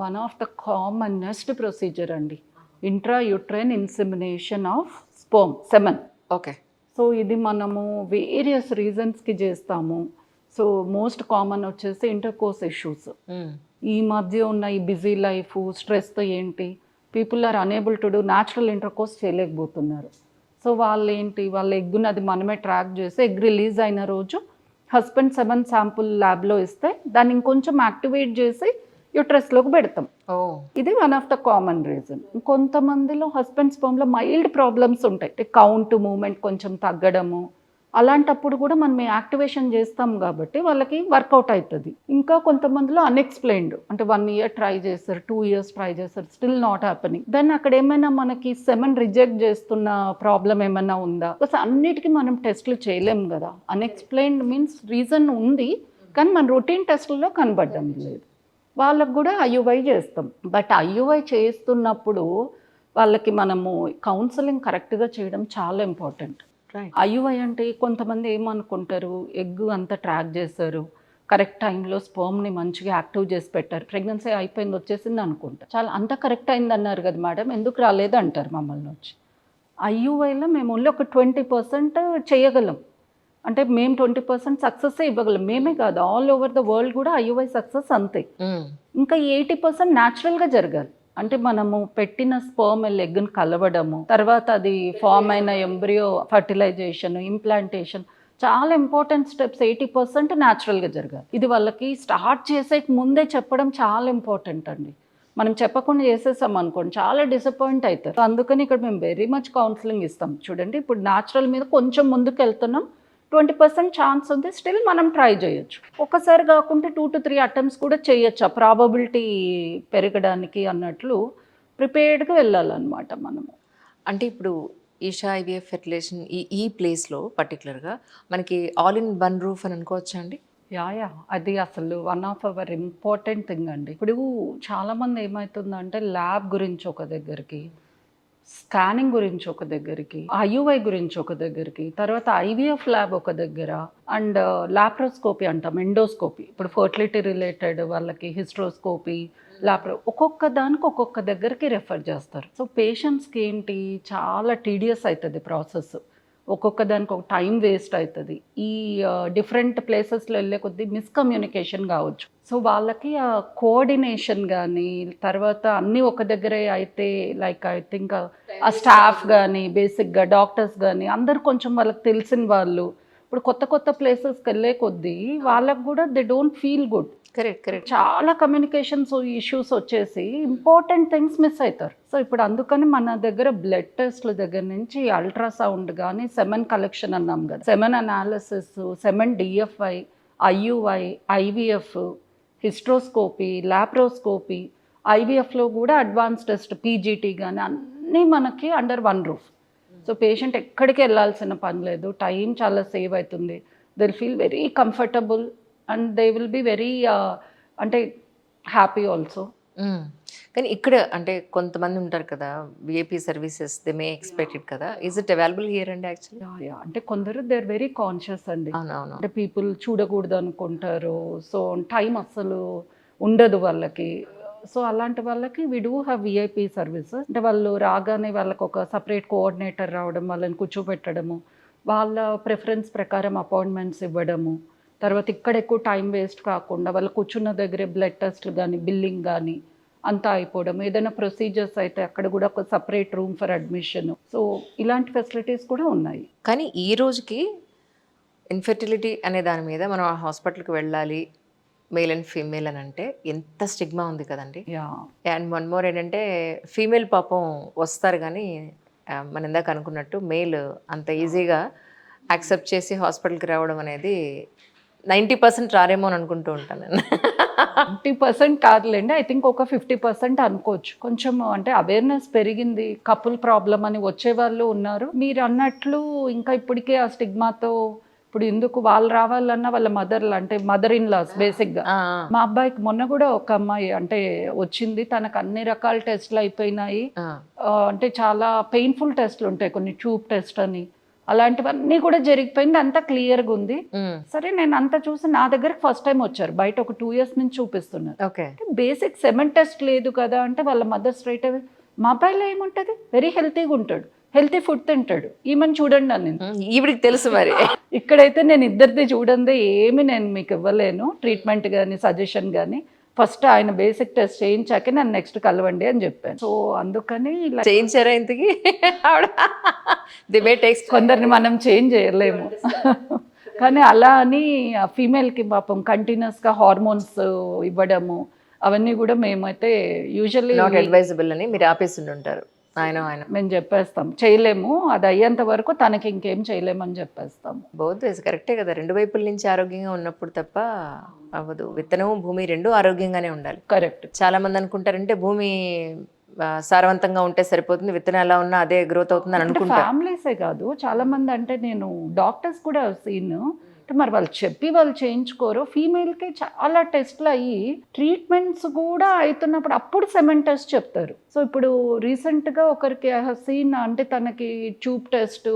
One of the commonest procedure అండి, intrauterine insemination of semen. Okay. So ఇది మనము various రీజన్స్కి చేస్తాము. సో మోస్ట్ కామన్ వచ్చేసి ఇంటర్కోర్స్ ఇష్యూస్. ఈ మధ్య ఉన్న ఈ బిజీ లైఫ్ స్ట్రెస్తో ఏంటి, people are unable to do natural intercourse చేయలేకపోతున్నారు. సో వాళ్ళు ఏంటి, వాళ్ళ ఎగ్గుని అది మనమే ట్రాక్ చేసి ఎగ్ రిలీజ్ అయిన రోజు హస్బెండ్ సెమన్ శాంపుల్ ల్యాబ్లో ఇస్తే దాన్ని ఇంకొంచెం యాక్టివేట్ చేసి యూట్రస్లోకి పెడతాం. ఇది one of the common reason. కొంతమందిలో హస్బెండ్ స్పర్మ్లో మైల్డ్ ప్రాబ్లమ్స్ ఉంటాయి, కౌంట్ మూమెంట్ కొంచెం తగ్గడము, అలాంటప్పుడు కూడా మనం యాక్టివేషన్ చేస్తాం కాబట్టి వాళ్ళకి వర్కౌట్ అవుతుంది. ఇంకా కొంతమందిలో అన్ఎక్స్ప్లెయిన్డ్, అంటే 1 year ట్రై చేస్తారు, 2 years ట్రై చేస్తారు, స్టిల్ నాట్ హ్యాపెనింగ్. దెన్ అక్కడ ఏమైనా మనకి సెమన్ రిజెక్ట్ చేస్తున్న ప్రాబ్లం ఏమైనా ఉందా, బికాస్ అన్నిటికీ మనం టెస్ట్లు చేయలేం కదా. అన్ఎక్స్ప్లెయిన్డ్ మీన్స్ రీజన్ ఉంది కానీ మన రొటీన్ టెస్టుల్లో కనబడడం లేదు. వాళ్ళకు కూడా ఐయుఐ చేస్తాం. బట్ ఐయుఐ చేస్తున్నప్పుడు వాళ్ళకి మనము కౌన్సిలింగ్ కరెక్ట్గా చేయడం చాలా ఇంపార్టెంట్. ఐయుఐ అంటే కొంతమంది ఏమనుకుంటారు, ఎగ్ అంతా ట్రాక్ చేస్తారు, కరెక్ట్ టైంలో స్పర్మ్ని మంచిగా యాక్టివ్ చేసి పెట్టారు, ప్రెగ్నెన్సీ అయిపోయింది వచ్చేసింది అనుకుంటారు. చాలా అంతా కరెక్ట్ అయింది అన్నారు కదా మేడం, ఎందుకు రాలేదు అంటారు మమ్మల్ని వచ్చి. ఐయుఐలో మేము ఓన్లీ ఒక 20% చేయగలం, అంటే మేము 20% సక్సెస్ ఇవ్వగలం. మేమే కాదు, ఆల్ ఓవర్ ద వరల్డ్ కూడా ఐయుఐ సక్సెస్ అంతే. ఇంకా 80% న్యాచురల్గా జరగాలి. అంటే మనము పెట్టిన స్పర్మ్ ఎగ్ని కలవడము, తర్వాత అది ఫామ్ అయిన ఎంబ్రియో ఫర్టిలైజేషన్, ఇంప్లాంటేషన్, చాలా ఇంపార్టెంట్ స్టెప్స్ 80% న్యాచురల్గా జరగాలి. ఇది వాళ్ళకి స్టార్ట్ చేసే ముందే చెప్పడం చాలా ఇంపార్టెంట్ అండి. మనం చెప్పకుండా చేసేసాం అనుకోండి చాలా డిసప్పాయింట్ అవుతారు. అందుకని ఇక్కడ మేము వెరీ మచ్ కౌన్సిలింగ్ ఇస్తాం. చూడండి ఇప్పుడు న్యాచురల్ మీద కొంచెం ముందుకు వెళ్తున్నాం, 20% ఛాన్స్ ఉంది, స్టిల్ మనం ట్రై చేయొచ్చు. ఒకసారి కాకుంటే 2 to 3 అటెంప్ట్స్ కూడా చేయొచ్చు, ఆ ప్రాబబిలిటీ పెరగడానికి అన్నట్లు ప్రిపేర్డ్గా వెళ్ళాలన్నమాట మనము. అంటే ఇప్పుడు ఈషా ఐవీఎఫ్ ఫెర్టిలైజేషన్ ఈ ప్లేస్లో పర్టికులర్గా మనకి ఆల్ ఇన్ వన్ రూఫ్ అని అనుకోవచ్చా అండి? యా అది అసలు one of our important thing అండి. ఇప్పుడు చాలామంది ఏమవుతుందంటే ల్యాబ్ గురించి ఒక దగ్గరికి, స్కానింగ్ గురించి ఒక దగ్గరికి, ఐయుఐ గురించి ఒక దగ్గరికి, తర్వాత ఐవీఎఫ్ ల్యాబ్ ఒక దగ్గర, అండ్ లాప్రోస్కోపీ అంటాం, ఎండోస్కోపీ. ఇప్పుడు ఫర్టిలిటీ రిలేటెడ్ వాళ్ళకి హిస్ట్రోస్కోపీ, ఒక్కొక్క దానికి ఒక్కొక్క దగ్గరికి రెఫర్ చేస్తారు. సో పేషెంట్స్కి ఏంటి చాలా టీడియస్ అవుతుంది ప్రాసెస్, ఒక్కొక్క దానికి ఒక టైం వేస్ట్ అవుతుంది. ఈ డిఫరెంట్ ప్లేసెస్లో వెళ్ళే కొద్దీ మిస్కమ్యూనికేషన్ కావచ్చు. సో వాళ్ళకి ఆ కోఆర్డినేషన్ కానీ, తర్వాత అన్నీ ఒక దగ్గరే అయితే లైక్ ఐ థింక్ ఆ స్టాఫ్ కానీ, బేసిక్గా డాక్టర్స్ కానీ అందరు కొంచెం వాళ్ళకి తెలిసిన వాళ్ళు, ఇప్పుడు కొత్త కొత్త ప్లేసెస్కి వెళ్ళే కొద్దీ వాళ్ళకు కూడా they don't feel good. Correct. చాలా కమ్యూనికేషన్స్ ఇష్యూస్ వచ్చేసి ఇంపార్టెంట్ థింగ్స్ మిస్ అవుతారు. సో ఇప్పుడు అందుకని మన దగ్గర బ్లడ్ టెస్ట్ల దగ్గర నుంచి అల్ట్రాసౌండ్ కానీ, సెమెన్ కలెక్షన్ అన్నాం కదా, semen analysis, semen DFI, IUI, IVF, hysteroscopy, laparoscopy, ఐవీఎఫ్లో కూడా అడ్వాన్స్ టెస్ట్ పీజీటీ కానీ అన్నీ మనకి under one roof. So patient ఎక్కడికి వెళ్ళాల్సిన పని లేదు, టైం చాలా సేవ్ అవుతుంది, they will feel very comfortable and they will be very అంటే హ్యాపీ ఆల్సో. కానీ ఇక్కడ అంటే కొంతమంది ఉంటారు కదా, VIP services they may expected కదా, ఈజ్ ఇట్ అవైలబుల్ హియర్ అండి యాక్చువల్లీ? అంటే కొందరు దే ఆర్ వెరీ కాన్షియస్ అండి. అవునవును. అంటే పీపుల్ చూడకూడదు అనుకుంటారు, సో టైం అస్సలు ఉండదు వాళ్ళకి. సో అలాంటి వాళ్ళకి we do have VIP services. అంటే వాళ్ళు రాగానే వాళ్ళకి ఒక సపరేట్ కోఆర్డినేటర్ రావడం, వాళ్ళని కూర్చోబెట్టడము, వాళ్ళ ప్రిఫరెన్స్ ప్రకారం అపాయింట్మెంట్స్ ఇవ్వడము, తర్వాత ఇక్కడ ఎక్కువ టైం వేస్ట్ కాకుండా వాళ్ళు కూర్చున్న దగ్గరే బ్లడ్ టెస్ట్లు కానీ, బిల్లింగ్ కానీ అంతా అయిపోవడం, ఏదైనా ప్రొసీజర్స్ అయితే అక్కడ కూడా ఒక separate room for admission. So ఇలాంటి ఫెసిలిటీస్ కూడా ఉన్నాయి. కానీ ఈ రోజుకి ఇన్ఫెర్టిలిటీ అనే దాని మీద మనం హాస్పిటల్కి వెళ్ళాలి, మేల్ అండ్ ఫీమేల్ అని అంటే ఎంత స్టిగ్మా ఉంది కదండి. అండ్ వన్ మోర్ ఏంటంటే ఫీమేల్ పాపం వస్తారు కానీ మనం ఇందాక అనుకున్నట్టు మేల్ అంత ఈజీగా యాక్సెప్ట్ చేసి హాస్పిటల్కి రావడం అనేది 90% రారేమో అని అనుకుంటూ ఉంటాను నేను. 90% కాదులేండి, ఐ థింక్ ఒక 50% అనుకోవచ్చు. కొంచెం అంటే అవేర్నెస్ పెరిగింది, కపుల్ ప్రాబ్లం అని వచ్చే వాళ్ళు ఉన్నారు. మీరు అన్నట్లు ఇంకా ఇప్పటికే ఆ స్టిగ్మాతో, ఇప్పుడు ఎందుకు వాళ్ళు రావాలన్నా వాళ్ళ మదర్లు అంటే మదర్ ఇన్ లాస్ బేసిక్గా. మా అబ్బాయికి మొన్న కూడా ఒక అమ్మాయి అంటే వచ్చింది, తనకు అన్ని రకాల టెస్ట్లు అయిపోయినాయి, అంటే చాలా పెయిన్ఫుల్ టెస్ట్లు ఉంటాయి కొన్ని, ట్యూబ్ టెస్ట్ అని, అలాంటివన్నీ కూడా జరిగిపోయింది, అంతా క్లియర్గా ఉంది. సరే నేను అంతా చూసి నా దగ్గరకు ఫస్ట్ టైం వచ్చారు, బయట ఒక 2 years నుంచి చూపిస్తున్నారు. ఓకే. బేసిక్ సెమెన్ టెస్ట్ లేదు కదా అంటే వాళ్ళ మదర్ స్ట్రైట్ అవే, మా అబ్బాయిలో ఏముంటుంది, వెరీ హెల్తీగా ఉంటాడు, హెల్తీ ఫుడ్ తింటాడు, ఈమెను చూడండి అని. ఈవిడికి తెలుసు మరి. ఇక్కడైతే నేను ఇద్దరిది చూడండి ఏమి నేను మీకు ఇవ్వలేను ట్రీట్మెంట్ కానీ సజెషన్ కానీ, ఫస్ట్ ఆయన బేసిక్ టెస్ట్ చేయించాక నన్ను నెక్స్ట్ కలవండి అని చెప్పాను. సో అందుకని ఇలా చేయించారా ఇంతకి ఆవిడ? The May takes. కొందరిని మనం చేంజ్ చేయలేము కానీ అలా అని ఫీమేల్కి పాపం కంటిన్యూస్గా హార్మోన్స్ ఇవ్వడము అవన్నీ కూడా మేమైతే యూజువల్లీ నాట్ అడ్వైజబుల్ అని మీరు ఆపేసి ఉంటారు. ఆయన మేము చెప్పేస్తాం, చేయలేము, అది అయ్యేంత వరకు తనకి ఇంకేం చేయలేమని చెప్పేస్తాము. బౌత్ వేస్ కరెక్టే కదా, రెండు వైపుల నుంచి ఆరోగ్యంగా ఉన్నప్పుడు తప్ప అవ్వదు. విత్తనం భూమి రెండు ఆరోగ్యంగానే ఉండాలి. కరెక్ట్. చాలా మంది అనుకుంటారంటే భూమి సారవంతంగా ఉంటే సరిపోతుంది, విత్తనం ఎలా ఉన్నా అదే గ్రోత్ అవుతుంది అని అనుకుంటారు. ఫ్యామిలీసే కాదు చాలా మంది, అంటే నేను డాక్టర్స్ కూడా సీన్, మరి వాళ్ళు చెప్పి వాళ్ళు చేయించుకోరు. ఫీమేల్కి చాలా టెస్ట్లు అయ్యి ట్రీట్మెంట్స్ కూడా అవుతున్నప్పుడు అప్పుడు సెమెన్ టెస్ట్ చెప్తారు. సో ఇప్పుడు రీసెంట్గా ఒకరికి సీన్, అంటే తనకి tube test,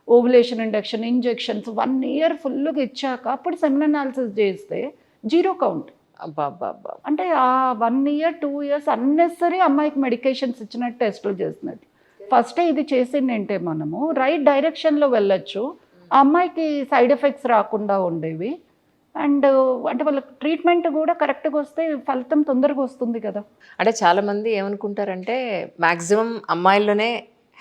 ovulation induction, injections 1 year ఫుల్గా ఇచ్చాక అప్పుడు సెమెన్ అనాలిసిస్ చేస్తే 0 count. అంటే ఆ 1 year 2 years అన్నెసరీ అమ్మాయికి మెడికేషన్స్ ఇచ్చినట్టు టెస్టులు చేస్తున్నట్టు. ఫస్టే ఇది చేసిందంటే మనము రైట్ డైరెక్షన్లో వెళ్ళొచ్చు, ఆ అమ్మాయికి సైడ్ ఎఫెక్ట్స్ రాకుండా ఉండేవి. అండ్ అంటే వాళ్ళకి ట్రీట్మెంట్ కూడా కరెక్ట్గా వస్తే ఫలితం తొందరగా వస్తుంది కదా. అంటే చాలామంది ఏమనుకుంటారంటే మ్యాక్సిమం అమ్మాయిల్లోనే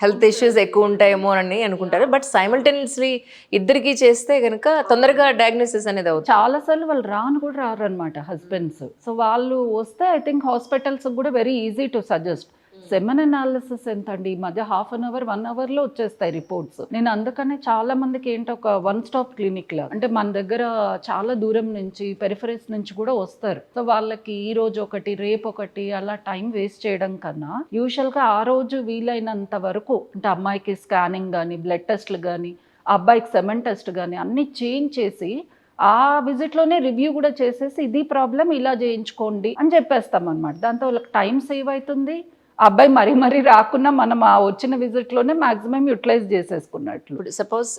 హెల్త్ ఇష్యూస్ ఎక్కువ ఉంటాయేమో అని అనుకుంటారు. బట్ సైమల్టేనియస్లీ ఇద్దరికి చేస్తే కనుక తొందరగా డయాగ్నోసిస్ అనేది అవుతుంది. చాలాసార్లు వాళ్ళు కూడా రారనమాట హస్బెండ్స్. సో వాళ్ళు వస్తే ఐ థింక్ హాస్పిటల్స్ కూడా very easy to suggest. Semen analysis ఎంత అండి, ఈ మధ్య 1/2 hour 1 hourలో వచ్చేస్తాయి రిపోర్ట్స్. నేను అందుకనే చాలా మందికి ఏంటో ఒక 1-stop clinic లా, అంటే మన దగ్గర చాలా దూరం నుంచి పెరిఫరీస్ నుంచి కూడా వస్తారు. సో వాళ్ళకి ఈ రోజు ఒకటి రేపు ఒకటి అలా టైం వేస్ట్ చేయడం కన్నా యూజువల్గా ఆ రోజు వీలైనంత వరకు, అంటే అమ్మాయికి స్కానింగ్ కానీ బ్లడ్ టెస్ట్లు కానీ అబ్బాయికి సెమెన్ టెస్ట్ కానీ అన్నీ చేంజ్ చేసి ఆ విజిట్లోనే రివ్యూ కూడా చేసేసి ఇది ప్రాబ్లం ఇలా చేయించుకోండి అని చెప్పేస్తాం అనమాట. దాంతో వాళ్ళకి టైం సేవ్ అవుతుంది, అబ్బాయి మరీ రాకున్నా మనం ఆ వచ్చిన విజిట్లోనే మాక్సిమం యూటిలైజ్ చేసేసుకున్నట్లు. ఇప్పుడు సపోజ్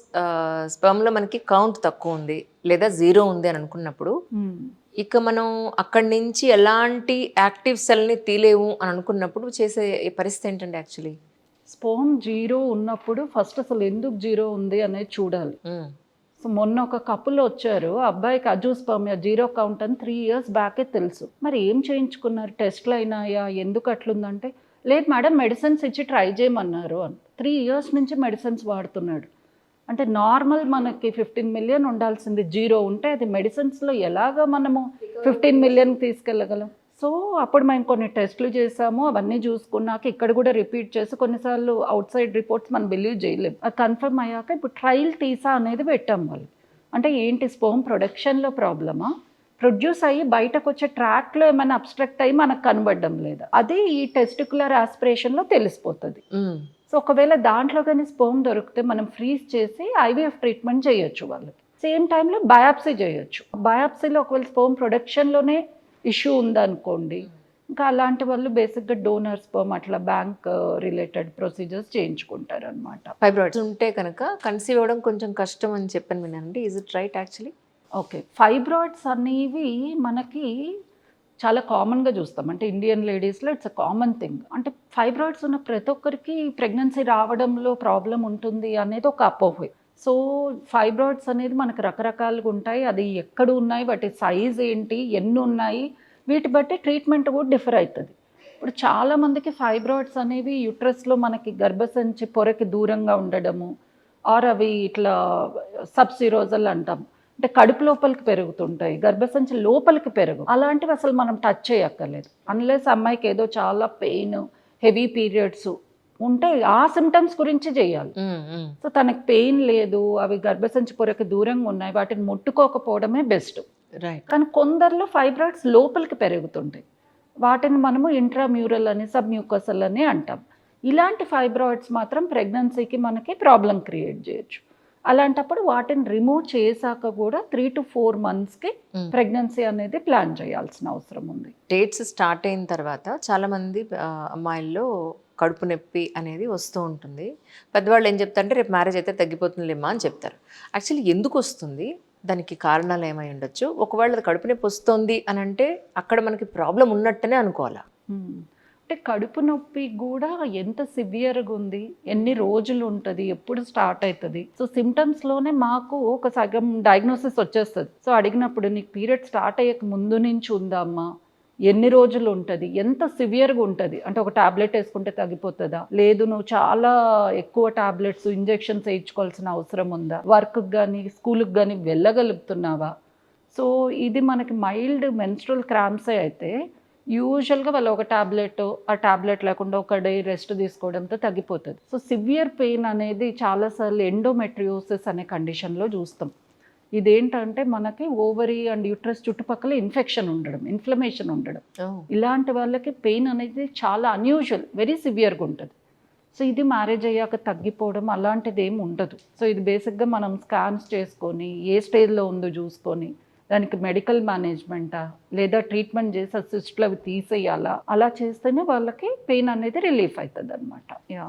స్పర్మ్లో మనకి కౌంట్ తక్కువ ఉంది లేదా 0 ఉంది అని అనుకున్నప్పుడు ఇక మనం అక్కడి నుంచి ఎలాంటి యాక్టివ్ సెల్ని తీలేవు అని అనుకున్నప్పుడు చేసే పరిస్థితి ఏంటండి? యాక్చువల్లీ స్పర్మ్ 0 ఉన్నప్పుడు ఫస్ట్ అసలు ఎందుకు 0 ఉంది అనేది చూడాలి. సో మొన్న ఒక కపుల్ వచ్చారు, అబ్బాయికి అజూస్పర్మియా 0 count అని 3 years బ్యాకే తెలుసు. మరి ఏం చేయించుకున్నారు, టెస్ట్లు అయినాయా, ఎందుకు అట్లుందంటే లేదు మేడం మెడిసిన్స్ ఇచ్చి ట్రై చేయమన్నారు అని. 3 years నుంచి మెడిసిన్స్ వాడుతున్నాడు. అంటే నార్మల్ మనకి 15 million ఉండాల్సింది 0 ఉంటే అది మెడిసిన్స్లో ఎలాగ మనము 15 million తీసుకెళ్ళగలం? సో అప్పుడు మేము కొన్ని టెస్టులు చేసాము, అవన్నీ చూసుకున్నాక ఇక్కడ కూడా రిపీట్ చేసి కొన్నిసార్లు అవుట్ సైడ్ రిపోర్ట్స్ మనం బిలీవ్ చేయలేము. అది కన్ఫర్మ్ అయ్యాక ఇప్పుడు ట్రయల్ టీసా అనేది పెట్టాం వాళ్ళు. అంటే ఏంటి, స్పర్మ్ ప్రొడక్షన్లో ప్రాబ్లమా, ప్రొడ్యూస్ అయ్యి బయటకు వచ్చే ట్రాక్లో ఏమైనా అబ్స్ట్రక్ట్ అయ్యి మనకు కనబడడం లేదా, అది ఈ టెస్టికులర్ ఆస్పిరేషన్లో తెలిసిపోతుంది. సో ఒకవేళ దాంట్లో కానీ స్పర్మ్ దొరికితే మనం ఫ్రీజ్ చేసి ఐవీఎఫ్ ట్రీట్మెంట్ చేయొచ్చు వాళ్ళకి. సేమ్ టైంలో బయాప్సీ చేయొచ్చు. బయాప్సీలో ఒకవేళ స్పర్మ్ ప్రొడక్షన్లోనే ఇష్యూ ఉందనుకోండి, ఇంకా అలాంటి వాళ్ళు బేసిక్గా డోనర్ స్పర్మ్ అట్లా బ్యాంక్ రిలేటెడ్ ప్రొసీజర్స్ చేయించుకుంటారు అనమాట. ఫైబ్రాయిడ్స్ ఉంటే కనుక కన్సీవ్ అవ్వడం కొంచెం కష్టం అని చెప్పాను వినండి, is it right? Actually okay, fibroids అనేవి మనకి చాలా కామన్గా చూస్తాం, అంటే ఇండియన్ లేడీస్లో ఇట్స్ అ కామన్ థింగ్. అంటే ఫైబ్రాయిడ్స్ ఉన్న ప్రతి ఒక్కరికి ప్రెగ్నెన్సీ రావడంలో ప్రాబ్లం ఉంటుంది అనేది ఒక అపోహ. సో ఫైబ్రాయిడ్స్ అనేది మనకు రకరకాలుగా ఉంటాయి, అది ఎక్కడ ఉన్నాయి, వాటి సైజ్ ఏంటి, ఎన్ని ఉన్నాయి, వీటి బట్టి ట్రీట్మెంట్ కూడా డిఫర్ అవుతుంది. ఇప్పుడు చాలామందికి ఫైబ్రాయిడ్స్ అనేవి యూట్రస్లో మనకి గర్భసంచి పొరకి దూరంగా ఉండడము, ఆర్ అవి ఇట్లా సబ్సిరోజల్ అంటాం, అంటే కడుపు లోపలికి పెరుగుతుంటాయి, గర్భసంచి లోపలికి పెరుగు. అలాంటివి అసలు మనం టచ్ చేయక్కర్లేదు అన్లెస్ అమ్మాయికి ఏదో చాలా పెయిన్, హెవీ పీరియడ్స్ ఉంటే ఆ సిమ్టమ్స్ గురించి చేయాలి. సో తనకి పెయిన్ లేదు, అవి గర్భసంచి పొరకి దూరంగా ఉన్నాయి, వాటిని ముట్టుకోకపోవడమే బెస్ట్. రైట్. కానీ కొందరిలో ఫైబ్రాయిడ్స్ లోపలికి పెరుగుతుంటాయి, వాటిని మనము ఇంట్రామ్యూరల్ అని సబ్మ్యూకసల్ అని అంటాం. ఇలాంటి ఫైబ్రాయిడ్స్ మాత్రం ప్రెగ్నెన్సీకి మనకి ప్రాబ్లం క్రియేట్ చేయొచ్చు. అలాంటప్పుడు వాటిని రిమూవ్ చేశాక కూడా 3 to 4 monthsకి ప్రెగ్నెన్సీ అనేది ప్లాన్ చేయాల్సిన అవసరం ఉంది. డేట్స్ స్టార్ట్ అయిన తర్వాత చాలామంది అమ్మాయిల్లో కడుపు నొప్పి అనేది వస్తూ ఉంటుంది. పెద్దవాళ్ళు ఏం చెప్తారంటే రేపు మ్యారేజ్ అయితే తగ్గిపోతుందిలేమ్మా అని చెప్తారు. యాక్చువల్లీ ఎందుకు వస్తుంది? దానికి కారణాలు ఏమై ఉండొచ్చు? ఒకవేళ అది కడుపు నొప్పి వస్తుంది అని అంటే అక్కడ మనకి ప్రాబ్లం ఉన్నట్టనే అనుకోవాలా? అంటే కడుపు నొప్పి కూడా ఎంత సివియర్గా ఉంది, ఎన్ని రోజులు ఉంటుంది, ఎప్పుడు స్టార్ట్ అవుతుంది. సో సిమ్టమ్స్లోనే మాకు ఒక సగం డయాగ్నోసిస్ వచ్చేస్తుంది. సో అడిగినప్పుడు నీకు పీరియడ్ స్టార్ట్ అయ్యక ముందు నుంచి ఉందమ్మా, ఎన్ని రోజులు ఉంటుంది, ఎంత సివియర్గా ఉంటుంది, అంటే ఒక టాబ్లెట్ వేసుకుంటే తగ్గిపోతుందా, లేదు నువ్వు చాలా ఎక్కువ టాబ్లెట్స్ ఇంజెక్షన్స్ వేయించుకోవాల్సిన అవసరం ఉందా, వర్క్కి కానీ స్కూల్కి కానీ వెళ్ళగలుగుతున్నావా. సో ఇది మనకి మైల్డ్ మెన్స్ట్రల్ క్రాంప్సే అయితే యూజువల్గా వాళ్ళు ఒక టాబ్లెట్, ఆ టాబ్లెట్ లేకుండా ఒక డే రెస్ట్ తీసుకోవడంతో తగ్గిపోతుంది. సో సివియర్ పెయిన్ అనేది చాలాసార్లు ఎండోమెట్రియోసిస్ అనే కండిషన్లో చూస్తాం. ఇదేంటంటే మనకి ఓవరీ అండ్ యూట్రస్ చుట్టుపక్కల ఇన్ఫెక్షన్ ఉండడం, ఇన్ఫ్లమేషన్ ఉండడం. ఇలాంటి వాళ్ళకి పెయిన్ అనేది చాలా అన్యూజువల్, వెరీ సివియర్గా ఉంటుంది. సో ఇది మ్యారేజ్ అయ్యాక తగ్గిపోవడం అలాంటిది ఏమి ఉండదు. సో ఇది బేసిక్గా మనం స్కాన్స్ చేసుకొని ఏ స్టేజ్లో ఉందో చూసుకొని దానికి మెడికల్ మేనేజ్మెంటా లేదా ట్రీట్మెంట్ చేసి ఆ సిస్టులు అవి తీసేయాలా, అలా చేస్తేనే వాళ్ళకి పెయిన్ అనేది రిలీఫ్ అవుతుంది అనమాట. యా.